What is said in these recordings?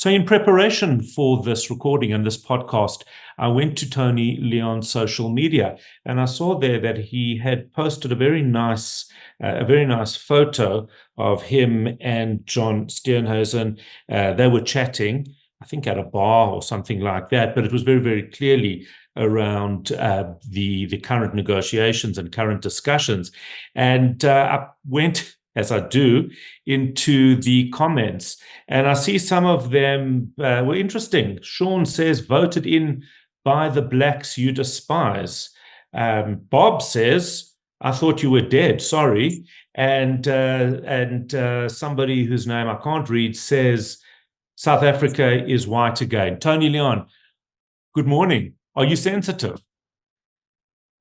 So in preparation for this recording and this podcast, I went to Tony Leon's social media, and I saw there that he had posted a very nice photo of him and John Steenhuisen. They were chatting, I think at a bar or something like that, but it was very, very clearly around the current negotiations and current discussions. And I went, as I do, into the comments, and I see some of them were interesting. Sean says, voted in by the blacks you despise. Bob says, I thought you were dead, sorry. And somebody whose name I can't read says, South Africa is white again. Tony Leon, good morning. Are you sensitive?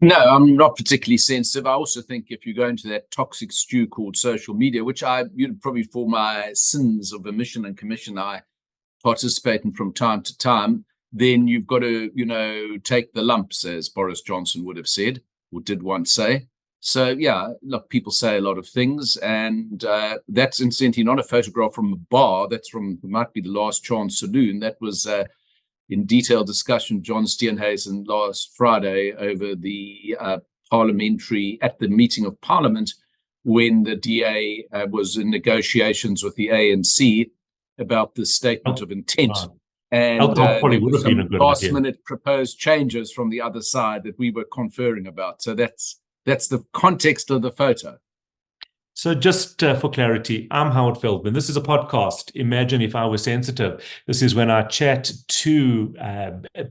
No, I'm not particularly sensitive. I also think if you go into that toxic stew called social media, which probably for my sins of omission and commission, I participate in from time to time, then you've got to, take the lumps, as Boris Johnson would have said, or did once say. So, yeah, look, people say a lot of things, and that's incidentally not a photograph from a bar. That's might be the Last Chance Saloon. That was in detailed discussion with John Steenhuisen last Friday over the at the meeting of Parliament, when the DA was in negotiations with the ANC about the statement of intent. And there were some last-minute proposed changes from the other side that we were conferring about. So that's the context of the photo. So just for clarity, I'm Howard Feldman. This is a podcast. Imagine if I was sensitive. This is when I chat to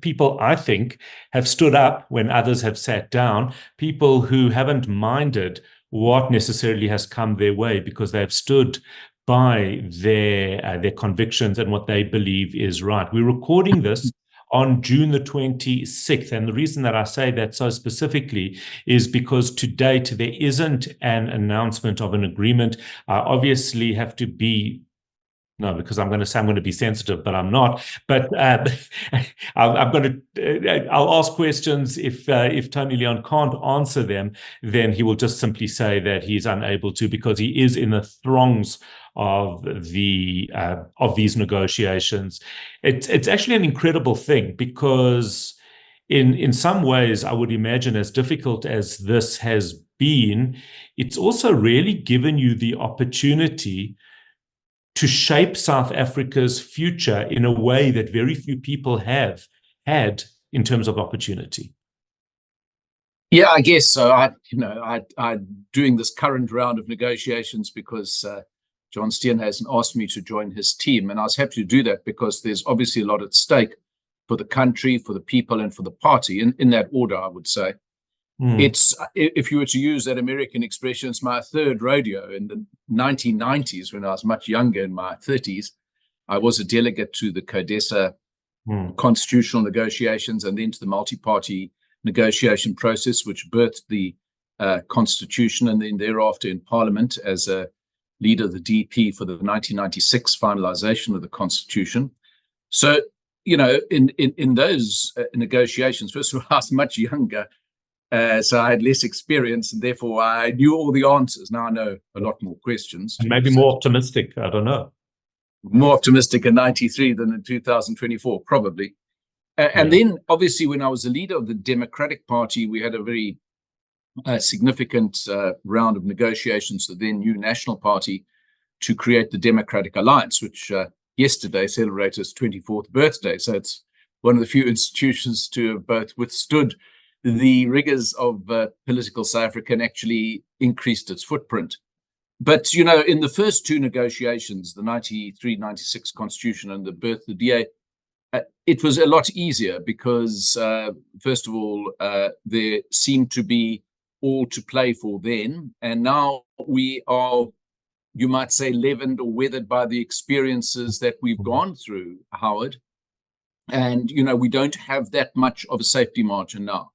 people I think have stood up when others have sat down, people who haven't minded what necessarily has come their way because they've stood by their convictions and what they believe is right. We're recording this on June the 26th. And the reason that I say that so specifically is because to date, there isn't an announcement of an agreement. I obviously have to be because I'm going to say I'm going to be sensitive, but I'm not. But I'll ask questions. If Tony Leon can't answer them, then he will just simply say that he's unable to, because he is in the throngs of these negotiations. It's actually an incredible thing, because in some ways, I would imagine, as difficult as this has been, it's also really given you the opportunity to shape South Africa's future in a way that very few people have had in terms of opportunity. Yeah, I guess so. I'm doing this current round of negotiations because John Steenhuisen asked me to join his team, and I was happy to do that because there's obviously a lot at stake for the country, for the people, and for the party. In that order, I would say. It's, if you were to use that American expression, it's my third rodeo. In the 1990s, when I was much younger, in my 30s, I was a delegate to the CODESA constitutional negotiations, and then to the multi-party negotiation process, which birthed the constitution, and then thereafter in Parliament as a leader of the DP for the 1996 finalization of the constitution. So, in those negotiations, first of all, I was much younger. So I had less experience, and therefore I knew all the answers. Now I know a lot more questions. And maybe more optimistic. I don't know. More optimistic in 93 than in 2024, probably. And then, obviously, when I was the leader of the Democratic Party, we had a very significant round of negotiations with the then new National Party to create the Democratic Alliance, which yesterday celebrated its 24th birthday. So it's one of the few institutions to have both withstood the rigors of political South Africa and actually increased its footprint. But, in the first two negotiations, the 93-96 constitution and the birth of the DA, it was a lot easier because, first of all, there seemed to be all to play for then. And now we are, you might say, leavened or weathered by the experiences that we've gone through, Howard. And, we don't have that much of a safety margin now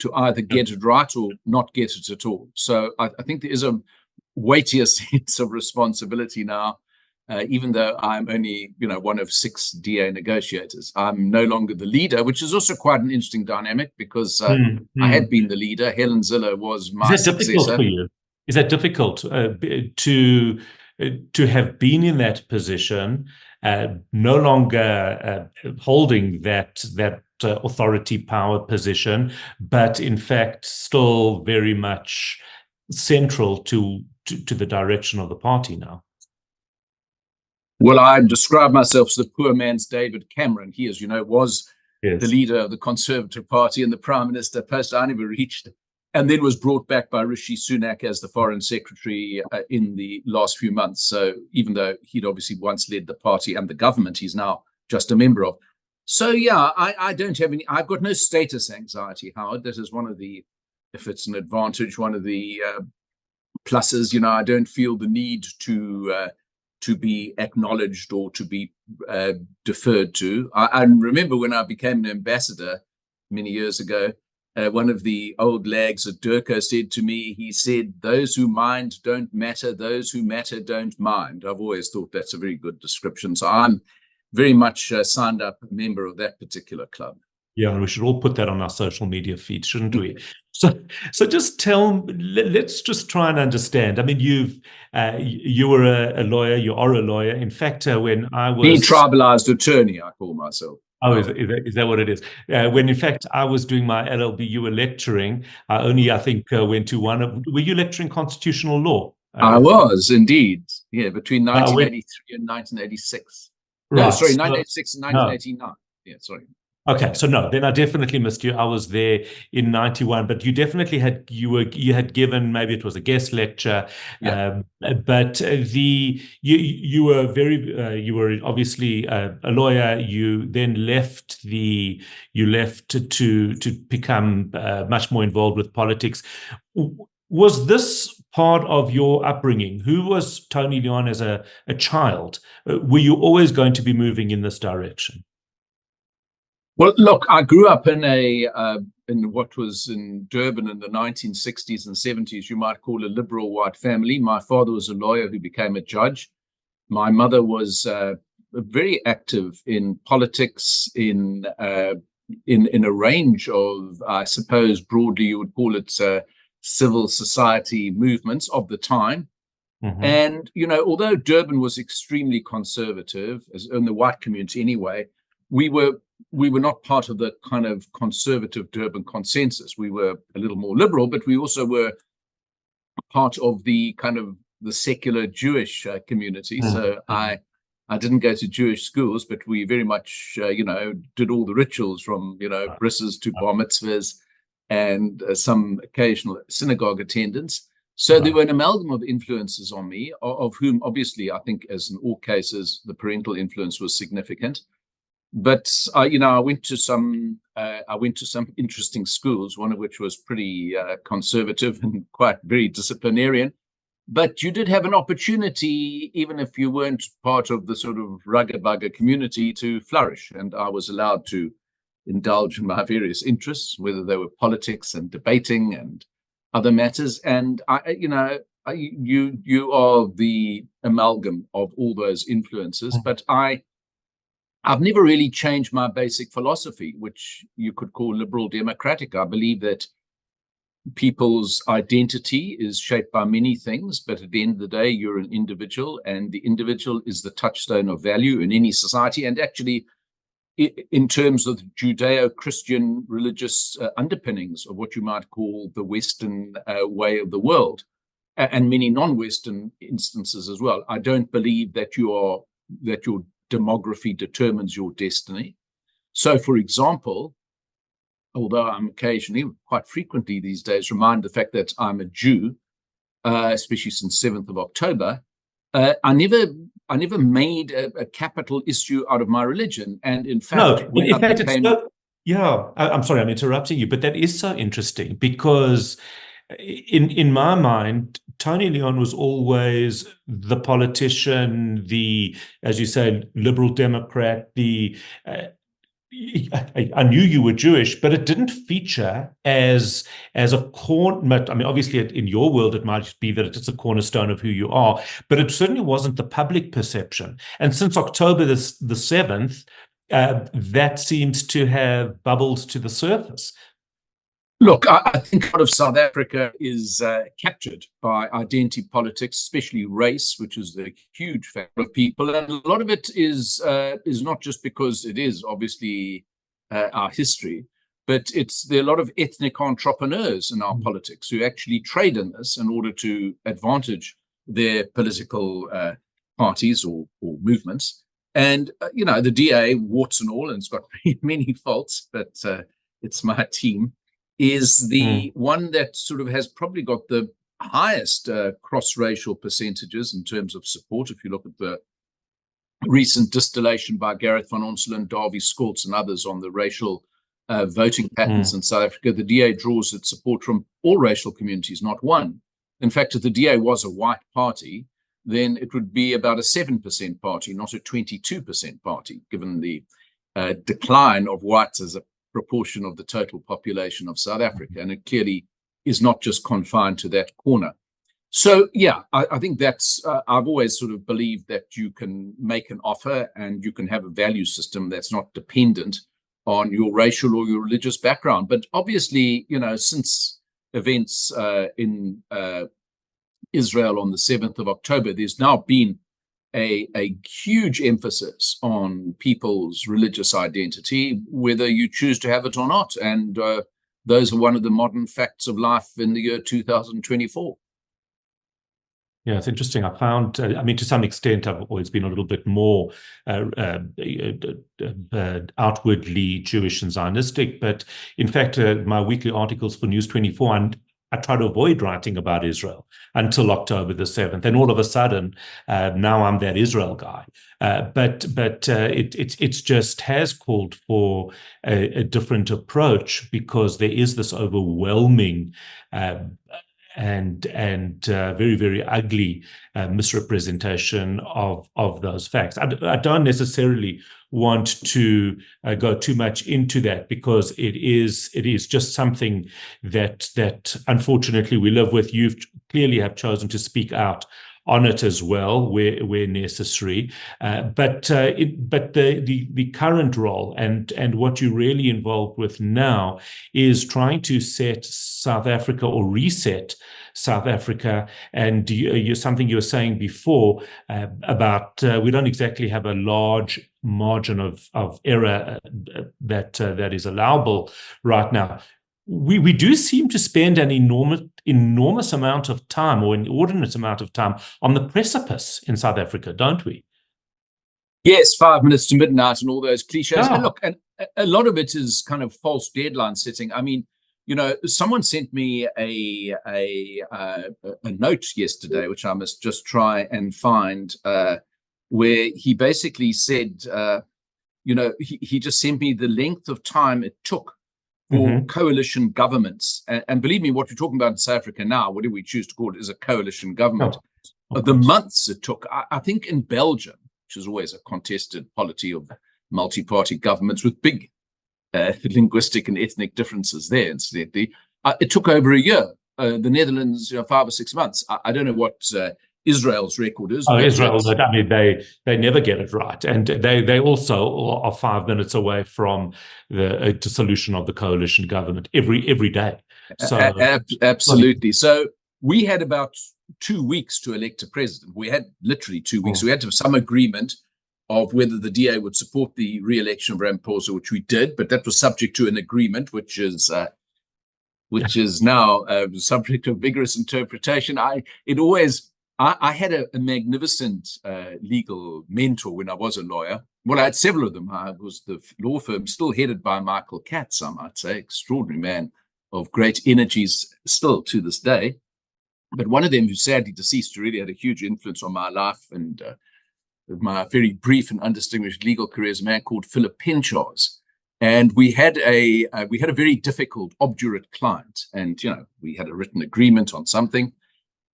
to either get it right or not get it at all. So I think there is a weightier sense of responsibility now, even though I'm only, one of 6 DA negotiators. I'm no longer the leader, which is also quite an interesting dynamic because I had been the leader. Helen Ziller was my successor. Difficult for you? Is that difficult to to have been in that position, no longer holding that authority power position, but in fact still very much central to the direction of the party now? Well, I describe myself as the poor man's David Cameron. He, as you know, was the leader of the Conservative Party and the Prime Minister post I never reached, and then was brought back by Rishi Sunak as the Foreign Secretary in the last few months. So even though he'd obviously once led the party and the government, he's now just a member of. So yeah, I don't have any, I've got no status anxiety, Howard. That is one of the, if it's an advantage, one of the pluses. You know, I don't feel the need to be acknowledged or to be deferred to. I remember when I became an ambassador many years ago, one of the old lags at Durko said to me, he said, "Those who mind don't matter, those who matter don't mind." I've always thought that's a very good description. So I'm very much signed up a member of that particular club. Yeah, and we should all put that on our social media feed, shouldn't we? So just let's just try and understand. I mean, you were a lawyer, you are a lawyer. In fact, when I was detribalized attorney, I call myself. Oh, is that what it is? When in fact I was doing my LLB, you were lecturing. I think, went to one of. Were you lecturing constitutional law? I was indeed. Yeah, between 1983 and 1986. Right. No, sorry, 1986 and 1989. No. Yeah, sorry. Okay, so no, then I definitely missed you. I was there in 91, but you definitely you had given, maybe it was a guest lecture, but you were you were obviously a lawyer. You then left to become much more involved with politics. Was this part of your upbringing? Who was Tony Leon as a child? Were you always going to be moving in this direction? Well, look, I grew up in in what was in Durban in the 1960s and 70s, you might call a liberal white family. My father was a lawyer who became a judge. My mother was very active in politics, in a range of, I suppose, broadly you would call it civil society movements of the time. Mm-hmm. And, you know, although Durban was extremely conservative, as in the white community anyway, we were not part of the kind of conservative Durban consensus. We were a little more liberal, but we also were part of the kind of the secular Jewish community. Mm-hmm. So I didn't go to Jewish schools, but we very much, did all the rituals from, brisses to bar mitzvahs and some occasional synagogue attendance. So there were an amalgam of influences on me, of whom obviously I think, as in all cases, the parental influence was significant. But I went to some interesting schools, one of which was pretty conservative and quite very disciplinarian. But you did have an opportunity, even if you weren't part of the sort of rugga-bugga community, to flourish. And I was allowed to indulge in my various interests, whether they were politics and debating and other matters. And you are the amalgam of all those influences. But I've never really changed my basic philosophy, which you could call liberal democratic. I believe that people's identity is shaped by many things, but at the end of the day, you're an individual, and the individual is the touchstone of value in any society. And actually, in terms of Judeo-Christian religious underpinnings of what you might call the Western way of the world, and many non-Western instances as well, I don't believe that your demography determines your destiny. So, for example, although I'm occasionally, quite frequently these days, reminded the fact that I'm a Jew, especially since 7th of October, I never made a capital issue out of my religion. And in fact, I'm sorry, I'm interrupting you, but that is so interesting because in my mind, Tony Leon was always the politician, as you say, liberal Democrat, I knew you were Jewish, but it didn't feature as a corner. I mean, obviously, in your world, it might be that it's a cornerstone of who you are, but it certainly wasn't the public perception. And since October the 7th, that seems to have bubbled to the surface. Look, I think a lot of South Africa is captured by identity politics, especially race, which is a huge factor of people, and a lot of it is not just because it is obviously our history, but there are a lot of ethnic entrepreneurs in our politics who actually trade in this in order to advantage their political parties or movements. And the DA, warts and all, and it's got many faults, but it's my team, is the one that sort of has probably got the highest cross-racial percentages in terms of support. If you look at the recent distillation by Gareth van Onselen, Davie Skolts, and others on the racial voting patterns in South Africa, the DA draws its support from all racial communities, not one. In fact, if the DA was a white party, then it would be about a 7% party, not a 22% party, given the decline of whites as a proportion of the total population of South Africa. And it clearly is not just confined to that corner. So, yeah, I think that's, I've always sort of believed that you can make an offer and you can have a value system that's not dependent on your racial or your religious background. But obviously, since events in Israel on the 7th of October, there's now been a huge emphasis on people's religious identity, whether you choose to have it or not. And those are one of the modern facts of life in the year 2024. Yeah, it's interesting. I found, to some extent, I've always been a little bit more outwardly Jewish and Zionistic. But in fact, my weekly articles for News 24, and I try to avoid writing about Israel until October the 7th. And all of a sudden, now I'm that Israel guy. But it just has called for a different approach, because there is this overwhelming and very, very ugly misrepresentation of those facts. I don't necessarily want to go too much into that, because it is just something that unfortunately we live with. You clearly have chosen to speak out on it as well, where necessary. But the current role and what you're really involved with now is trying to set South Africa, or reset South Africa. And something you were saying before about we don't exactly have a large margin of error that is allowable right now. We do seem to spend an enormous amount of time, or an inordinate amount of time, on the precipice in South Africa, don't we? Yes, 5 minutes to midnight and all those cliches. Yeah. And look, and a lot of it is kind of false deadline setting. I mean, someone sent me a note yesterday, which I must just try and find, where he basically said, he just sent me the length of time it took for coalition governments. And believe me, what we're talking about in South Africa now, whatever we choose to call it, is a coalition government. The months it took, I think in Belgium, which is always a contested polity of multi-party governments with big linguistic and ethnic differences there, incidentally, it took over a year. The Netherlands, 5 or 6 months. I don't know what Israel's record is. Israel, they never get it right, and they also are 5 minutes away from the solution of the coalition government every day. So absolutely. So we had about 2 weeks to elect a president. We had literally 2 weeks. We had to have some agreement of whether the DA would support the re-election of Ramaphosa, which we did, but that was subject to an agreement, which is now subject to vigorous interpretation. I had a magnificent legal mentor when I was a lawyer. Well, I had several of them. I was the law firm still headed by Michael Katz, I might say, extraordinary man of great energies still to this day. But one of them, who sadly deceased, really had a huge influence on my life and my very brief and undistinguished legal career, is a man called Philip Penchars. And we had a very difficult, obdurate client, and we had a written agreement on something.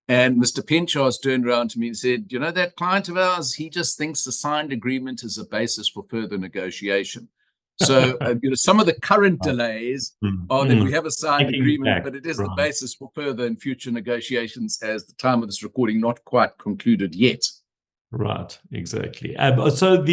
And Mr. Penchars turned around to me and said, that client of ours, he just thinks the signed agreement is a basis for further negotiation. So some of the current delays are that we have a signed agreement, but it is the basis for further and future negotiations, as the time of this recording not quite concluded yet. Right, exactly. So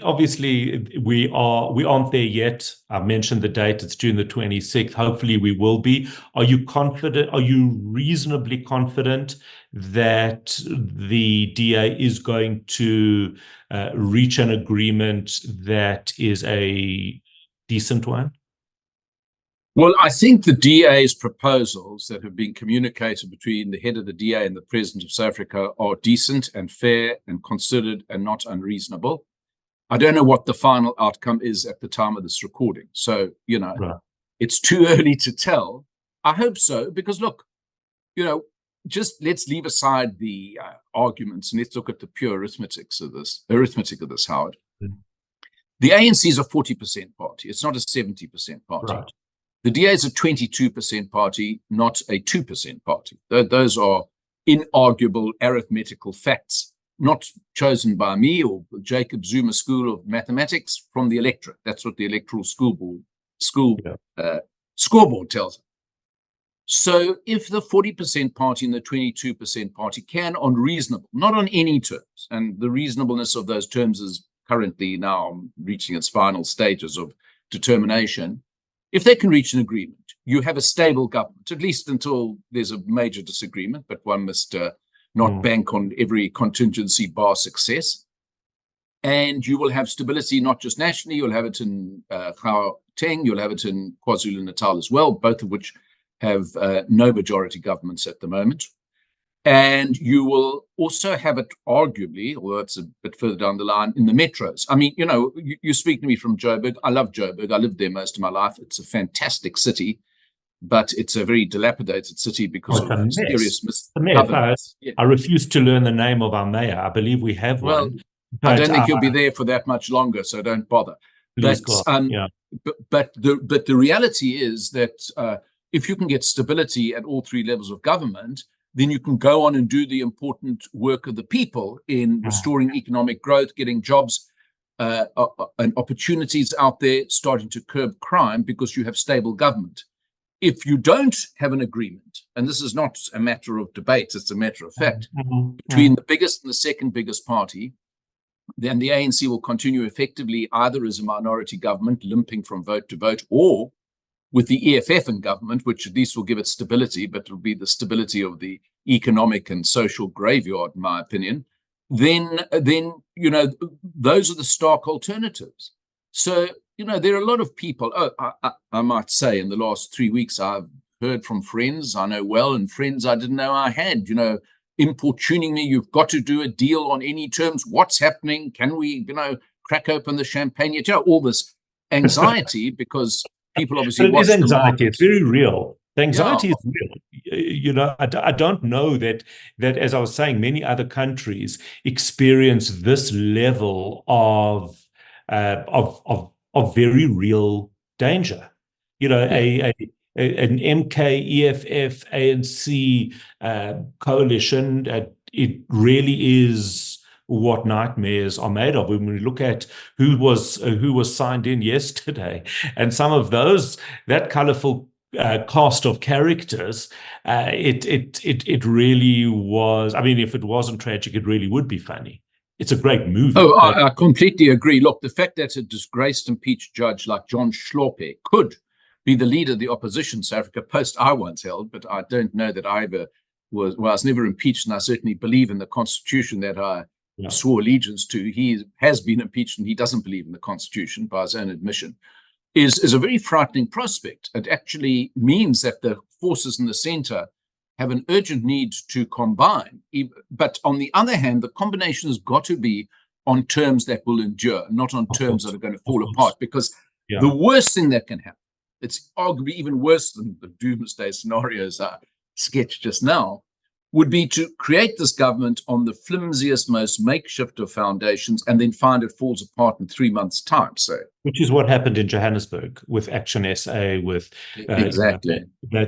obviously we aren't there yet. I've mentioned the date; it's June the 26th. Hopefully, we will be. Are you confident? Are you reasonably confident that the DA is going to reach an agreement that is a decent one? Well, I think the DA's proposals that have been communicated between the head of the DA and the President of South Africa are decent and fair and considered and not unreasonable. I don't know what the final outcome is at the time of this recording. So, Right. it's too early to tell. I hope so, because look, just let's leave aside the arguments and let's look at the pure arithmetic of this, Howard. Mm. The ANC is a 40% party. It's not a 70% party. Right. The DA is a 22% party, not a 2% party. Those are inarguable arithmetical facts, not chosen by me or Jacob Zuma School of Mathematics, from the electorate. That's what the electoral scoreboard tells us. So if the 40% party and the 22% party can, on reasonable, not on any terms, and the reasonableness of those terms is currently now reaching its final stages of determination, if they can reach an agreement, you have a stable government, at least until there's a major disagreement, but one must not bank on every contingency bar success. And you will have stability not just nationally, you'll have it in Gauteng, you'll have it in KwaZulu-Natal as well, both of which have no majority governments at the moment. And you will also have it, arguably, although it's a bit further down the line, in the metros. I mean, you speak to me from Joburg. I love Joburg. I lived there most of my life. It's a fantastic city, but it's a very dilapidated city because of serious misgovernance. I refuse to learn the name of our mayor. I believe we have one. I don't think he'll be there for that much longer, so don't bother. But the reality is that if you can get stability at all three levels of government, then you can go on and do the important work of the people in restoring economic growth, getting jobs and opportunities out there, starting to curb crime, because you have stable government. If you don't have an agreement, and this is not a matter of debate, it's a matter of fact, between the biggest and the second biggest party, then the ANC will continue effectively either as a minority government, limping from vote to vote, or with the EFF in government, which at least will give it stability, but it'll be the stability of the economic and social graveyard, in my opinion, then those are the stark alternatives. So, there are a lot of people, I might say in the last 3 weeks, I've heard from friends I know well and friends I didn't know I had, importuning me, you've got to do a deal on any terms. What's happening? Can we, crack open the champagne? All this anxiety because people obviously watch the anxiety. It's very real. The anxiety is real. I don't know that as I was saying, many other countries experience this level of very real danger. An MK, EFF, ANC coalition, it really is what nightmares are made of. When we look at who was signed in yesterday, and some of that colorful cast of characters, it really was. I mean, if it wasn't tragic, it really would be funny. It's a great movie. I completely agree. Look, the fact that a disgraced, impeached judge like John Schlorpe could be the leader of the opposition in South Africa, post I once held, but I don't know that I ever was. Well, I was never impeached, and I certainly believe in the Constitution that I swore allegiance to. He has been impeached, and he doesn't believe in the Constitution by his own admission. Is a very frightening prospect. It actually means that the forces in the center have an urgent need to combine. But on the other hand, the combination has got to be on terms that will endure, not on terms that are going to fall apart. Because the worst thing that can happen, it's arguably even worse than the doomsday scenarios I sketched just now, would be to create this government on the flimsiest, most makeshift of foundations, and then find it falls apart in 3 months' time. So Which is what happened in Johannesburg with Action SA, with Exactly.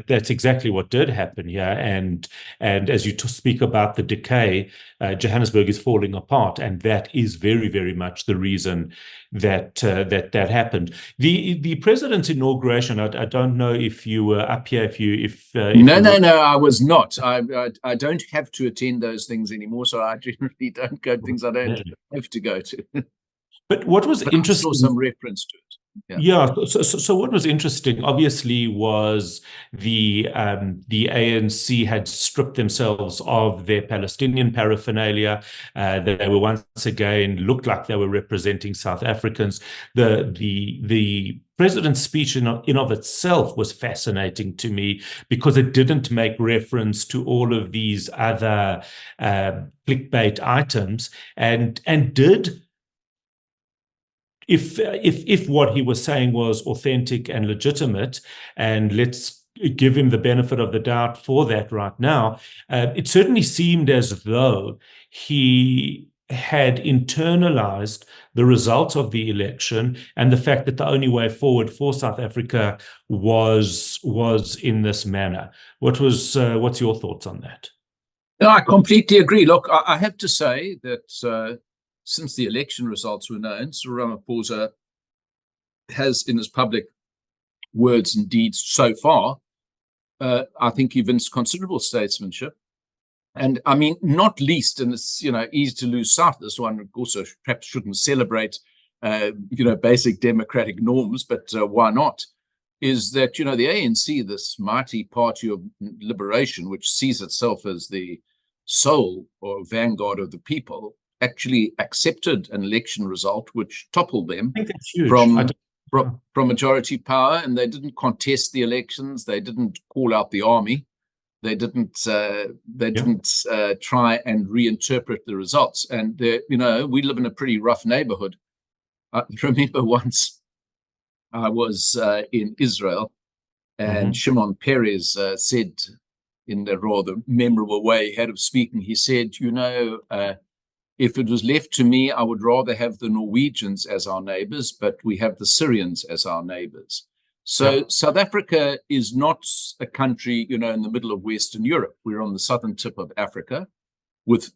that's exactly what did happen here. And as you speak about the decay, Johannesburg is falling apart, and that is very, very much the reason that that happened. The president's inauguration. I don't know if you were up here. If No, you no, no, I was not. I don't have to attend those things anymore, so I generally don't go to things I don't have to go to. But what was But I saw interesting. some reference to it. Yeah. Yeah, so what was interesting, obviously, was the ANC had stripped themselves of their Palestinian paraphernalia. They were once again looked like they were representing South Africans. The president's speech in of itself was fascinating to me because it didn't make reference to all of these other clickbait items and did if what he was saying was authentic and legitimate, and let's give him the benefit of the doubt for that right now, it certainly seemed as though he had internalized the results of the election and the fact that the only way forward for South Africa was in this manner. What's your thoughts on that? No, I completely agree. Look, I have to say that since the election results were known, Sir Ramaphosa has, in his public words and deeds so far, I think evinced considerable statesmanship. And I mean, not least, and it's easy to lose sight of this one. Also, perhaps shouldn't celebrate, basic democratic norms, but why not? Is that the ANC, this mighty party of liberation, which sees itself as the soul or vanguard of the people, actually accepted an election result which toppled them I think that's huge. from from majority power, and they didn't contest the elections. They didn't call out the army. They didn't try and reinterpret the results. And we live in a pretty rough neighborhood. I remember once I was in Israel, and Shimon Peres said, in a rather memorable way, head of speaking, he said, if it was left to me, I would rather have the Norwegians as our neighbors, but we have the Syrians as our neighbors. So South Africa is not a country, in the middle of Western Europe. We're on the southern tip of Africa with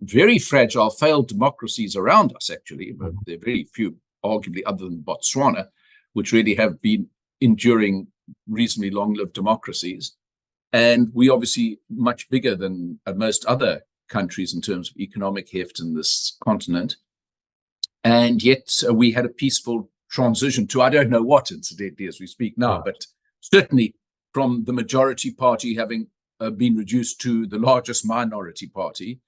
very fragile, failed democracies around us, actually. But there are very few, arguably, other than Botswana, which really have been enduring reasonably long-lived democracies. And we obviously much bigger than most other countries in terms of economic heft in this continent. And yet we had a peaceful transition to, I don't know what, incidentally, as we speak now, but certainly from the majority party having been reduced to the largest minority party,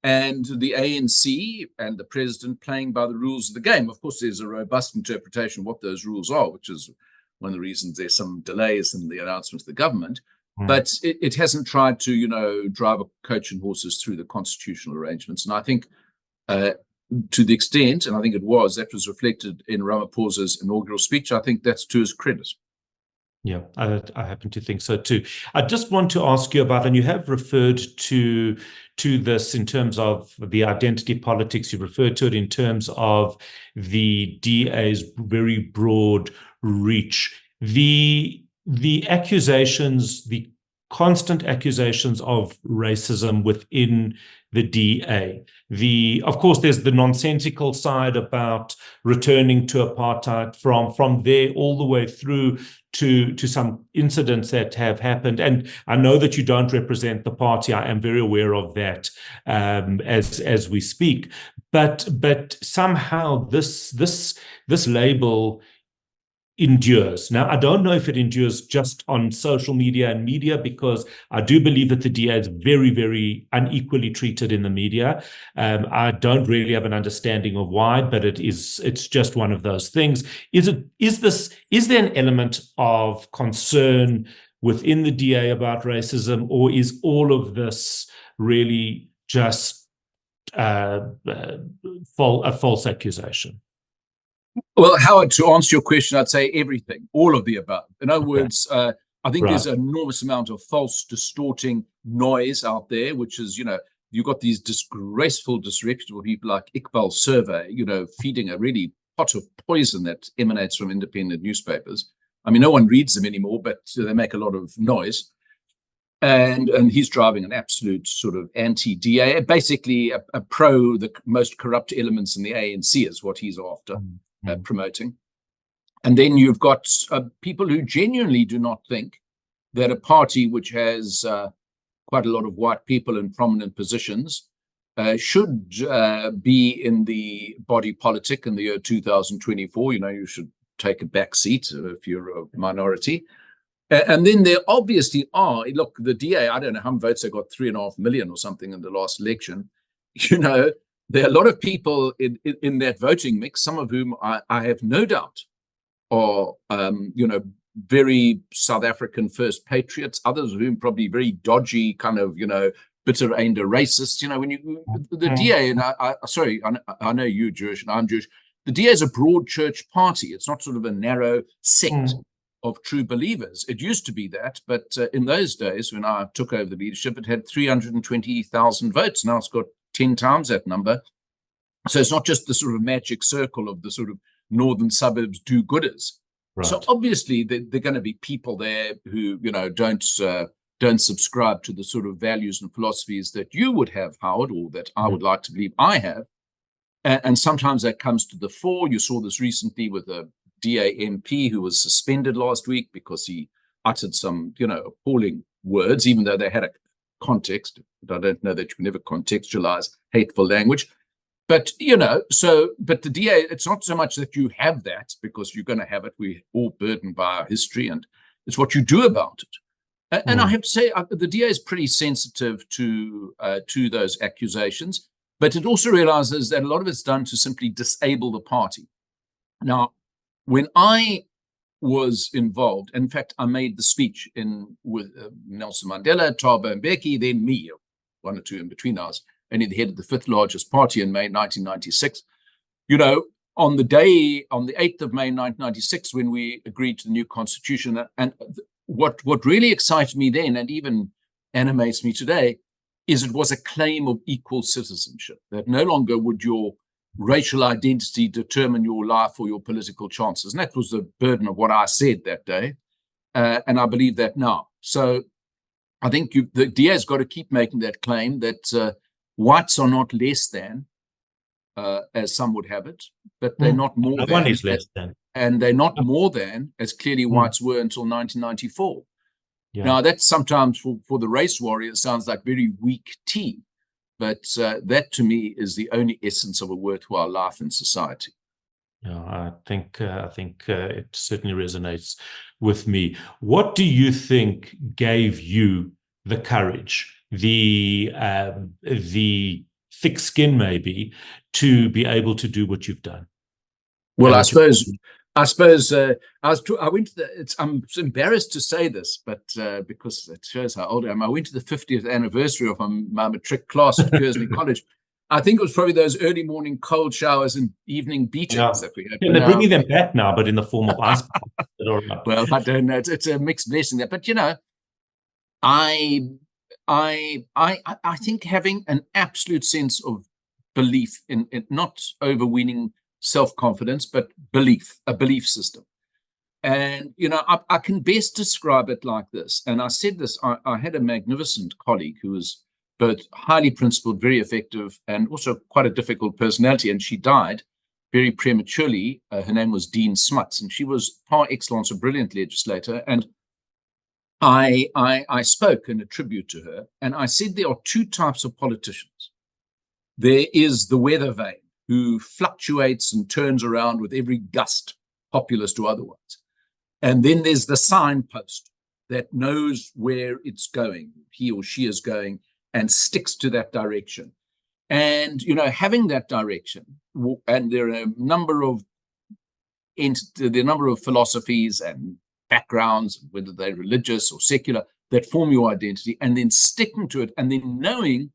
and the ANC and the president playing by the rules of the game. Of course, there's a robust interpretation of what those rules are, which is one of the reasons there's some delays in the announcement of the government. But it hasn't tried to, drive a coach and horses through the constitutional arrangements. And I think to the extent, and I think that was reflected in Ramaphosa's inaugural speech, I think that's to his credit. Yeah, I happen to think so too. I just want to ask you about, and you have referred to this in terms of the identity politics. You referred to it in terms of the DA's very broad reach. The accusations, the constant accusations of racism within the DA. Of course, there's the nonsensical side about returning to apartheid from there all the way through to some incidents that have happened. And I know that you don't represent the party. I am very aware of that as we speak. But somehow this label endures. Now, I don't know if it endures just on social media and media, because I do believe that the DA is very, very unequally treated in the media. I don't really have an understanding of why, but it's just one of those things. Is there an element of concern within the DA about racism, or is all of this really just a false accusation? Well, Howard, to answer your question, I'd say everything, all of the above. In other words, I think there's an enormous amount of false, distorting noise out there, which is, you've got these disgraceful, disreputable people like Iqbal Survey, feeding a really pot of poison that emanates from independent newspapers. I mean, no one reads them anymore, but they make a lot of noise. And he's driving an absolute sort of anti-DA, basically a pro the most corrupt elements in the ANC is what he's after promoting. And then you've got people who genuinely do not think that a party which has quite a lot of white people in prominent positions should be in the body politic in the year 2024. You should take a back seat if you're a minority. And then there obviously are, look, the DA, I don't know how many votes they got, 3.5 million or something in the last election. There are a lot of people in that voting mix, some of whom I have no doubt are, very South African first patriots, others of whom probably very dodgy, kind of, bitter aimed racists. The DA, and I know you're Jewish and I'm Jewish. The DA is a broad church party. It's not sort of a narrow sect of true believers. It used to be that, but in those days when I took over the leadership, it had 320,000 votes. Now it's got 10 times that number. So it's not just the sort of magic circle of the sort of northern suburbs do-gooders. Right. So obviously there are going to be people there who, don't subscribe to the sort of values and philosophies that you would have, Howard, or that I would like to believe I have. And sometimes that comes to the fore. You saw this recently with a DA MP who was suspended last week because he uttered some, appalling words, even though they had a context. But I don't know that you can ever contextualize hateful language. But, but the DA, it's not so much that you have that because you're going to have it. We're all burdened by our history, and it's what you do about it. And I have to say, the DA is pretty sensitive to those accusations, but it also realizes that a lot of it's done to simply disable the party. Now, when I was involved, in fact, I made the speech with Nelson Mandela, Thabo Mbeki, then me, one or two in between us, only the head of the fifth largest party in May 1996. On the 8th of May 1996, when we agreed to the new constitution, and what really excites me then, and even animates me today, is it was a claim of equal citizenship, that no longer would your racial identity determine your life or your political chances. And that was the burden of what I said that day. And I believe that now. So I think the DA has got to keep making that claim that whites are not less than, as some would have it, but they're not more than. One is less than. And they're not more than, as clearly whites were until 1994. Yeah. Now, that sometimes for the race warrior sounds like very weak tea. But that, to me, is the only essence of a worthwhile life in society. Yeah, I think it certainly resonates with me. What do you think gave you the courage, the thick skin, maybe, to be able to do what you've done? Well, I suppose I went to I'm embarrassed to say this, but because it shows how old I am. I went to the 50th anniversary of my matric class at Kearsley College. I think it was probably those early morning cold showers and evening beatings that we had. Yeah, they're bringing them back now, but in the form of ice. Well, I don't know. It's a mixed blessing there, but I think having an absolute sense of belief in not overweening self-confidence, but a belief system. And, I can best describe it like this. And I said this, I had a magnificent colleague who was both highly principled, very effective, and also quite a difficult personality. And she died very prematurely. Her name was Dean Smuts, and she was par excellence a brilliant legislator. And I spoke in a tribute to her, and I said there are two types of politicians. There is the weather vane, who fluctuates and turns around with every gust, populist or otherwise. And then there's the signpost that knows where it's going, he or she is going, and sticks to that direction. And, having that direction, and there are a number of philosophies and backgrounds, whether they're religious or secular, that form your identity, and then sticking to it, and then knowing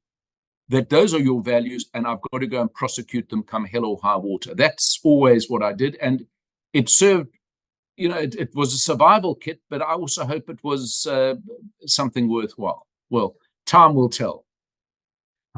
that those are your values, and I've got to go and prosecute them come hell or high water. That's always what I did. And it served, it was a survival kit, but I also hope it was something worthwhile. Well, time will tell.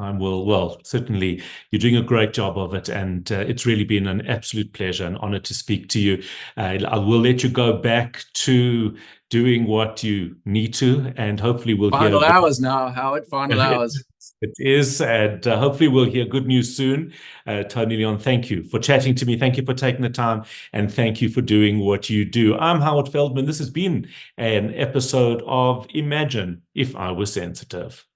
Well, certainly you're doing a great job of it, and it's really been an absolute pleasure and honor to speak to you. I will let you go back to doing what you need to, and hopefully we'll hear. Final hours now, Howard, final hours. It is, and hopefully we'll hear good news soon. Tony Leon, thank you for chatting to me. Thank you for taking the time, and thank you for doing what you do. I'm Howard Feldman. This has been an episode of Imagine If I Was Sensitive.